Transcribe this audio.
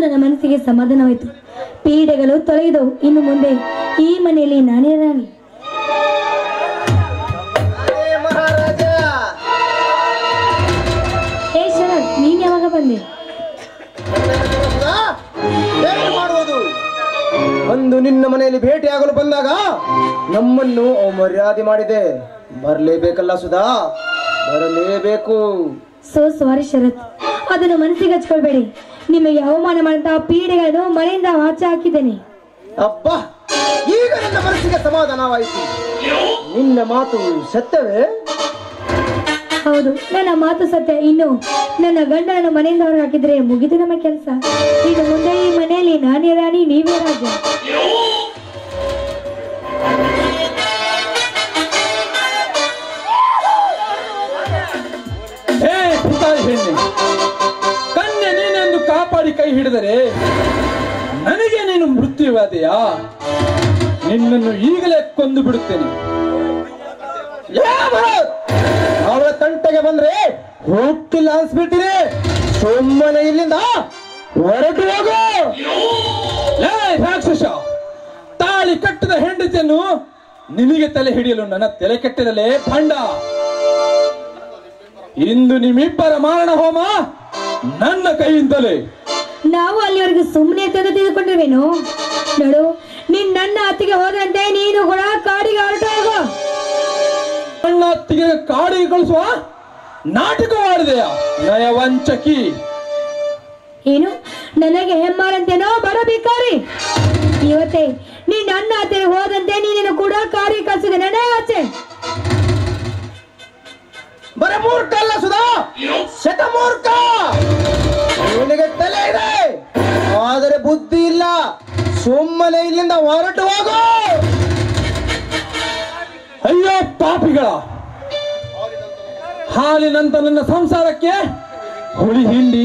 ನನ್ನ ಮನಸ್ಸಿಗೆ ಸಮಾಧಾನವಾಯಿತು. ಪೀಡೆಗಳು ತೊಲಗಿದವು. ಇನ್ನು ಮುಂದೆ ಈ ಮನೆಯಲ್ಲಿ ನಾನೇ ರಾಣಿ. ಹೇ ಶರತ್, ನೀನ್ ಯಾವಾಗ ಬಂದೆ? ಅಂದು ನಿನ್ನ ಮನೆಯಲ್ಲಿ ಭೇಟಿಯಾಗಲು ಬಂದಾಗ ನಮ್ಮನ್ನು ಮರ್ಯಾದೆ ಮಾಡಿದೆ. ಬರಲೇಬೇಕಲ್ಲ ಸುಧಾ, ಬರಲೇಬೇಕು. ಸೋ ಸಾರಿ ಶರತ್, ಅದನ್ನು ಮನಸ್ಸಿಗೆ ಹಚ್ಕೊಳ್ಬೇಡಿ. ನಿಮಗೆ ಅವಮಾನ ಮಾಡಿದಂತಹ ಪೀಡೆಗಳನ್ನು ಮನೆಯಿಂದ ಆಚೆ ಹಾಕಿದ್ದೇನೆ. ಅಬ್ಬಾ, ಈಗ ನನ್ನ ಮನಸ್ಸಿಗೆ ಸಮಾಧಾನವಾಯಿತು. ನಿನ್ನ ಮಾತು ಸತ್ಯವೇ? ಹೌದು, ನನ್ನ ಮಾತು ಸತ್ಯ. ಇನ್ನು ನನ್ನ ಗಂಡನನ್ನು ಮನೆಯಿಂದ ಹೊರಗೆ ಹಾಕಿದ್ರೆ ಮುಗಿದು ನಮ್ಮ ಕೆಲಸ. ಇನ್ನು ಮುಂದೆ ಈ ಮನೆಯಲ್ಲಿ ನಾನೇ ರಾಣಿ, ನೀವೇ ರಾಜ. ಕನ್ಯೆ ನೀನೆಂದು ಕಾಪಾಡಿ ಕೈ ಹಿಡಿದರೆ ನನಗೆ ನೀನು ಮೃತ್ಯುವಾದೆಯಾ? ನಿನ್ನನ್ನು ಈಗಲೇ ಕೊಂದು ಬಿಡುತ್ತೇನೆ. ಅವಳ ತಂಟೆಗೆ ಬಂದ್ರೆ ಹೋಗ್ತಿಲ್ಲ ಅನ್ಸ್ಬಿಟ್ಟಿರಿ. ಸುಮ್ಮನೆ ಇಲ್ಲಿಂದ ಹೊರಟು ಹೋಗು. ರಾಕ್ಷಸ, ತಾಳಿ ಕಟ್ಟಿದ ಹೆಂಡತಿಯನ್ನು ನಿನಗೆ ತಲೆ ಹಿಡಿಯಲು ನನ್ನ ತಲೆ ಕೆಟ್ಟದಲೇ ಭಂಡ. ಇಂದು ನಿಮ್ಮಿಬ್ಬರ ಮಾರಣ ಹೋಮ ನನ್ನ ಕೈಯಿಂದಲೇ. ನಾವು ಅಲ್ಲಿವರೆಗೂ ಸುಮ್ಮನೆ ತೆಗೆದುಕೊಂಡಿರುವೇನು? ನೋಡು, ನೀನ್ ನನ್ನ ಅತ್ತಿಗೆ ಹೋದಂತೆ ನೀನು ಕೂಡ ಕಾಡಿಗೆ ಹೊರಟು ಹೋಗು. ನನ್ನ ಅತ್ತಿಗೆ ಕಾಡಿಗೆ ಕಳಿಸುವ ನಾಟಕ ಮಾಡಿದೆಯಾ ನಯವಂಚಕಿ? ಏನು ನನಗೆ ಹೆಮ್ಮಾರಂತೇನೋ ಬರಬೇಕಾರಿ? ಇವತ್ತೇ ನೀ ನನ್ನ ಅತ್ತಿಗೆ ಹೋದಂತೆ ನೀನು ಕೂಡ ಕಾಡಿಗೆ ಕಳಿಸಿದೆ. ನಡೆ ಆಚೆ. ಬರೀ ಮೂರ್ಖ ಅಲ್ಲ ಸುಧಾ, ಶತಮೂರ್ಖ. ಇವನಿಗೆ ತಲೆ ಇದೆ ಆದರೆ ಬುದ್ಧಿ ಇಲ್ಲ. ಸುಮ್ಮನೆ ಇಲ್ಲಿಂದ ಹೊರಟು ಹೋಗು. ಅಯ್ಯೋ ಪಾಪಿಗಳ, ಹಾಲಿನಂತ ನನ್ನ ಸಂಸಾರಕ್ಕೆ ಹುಳಿ ಹಿಂಡಿ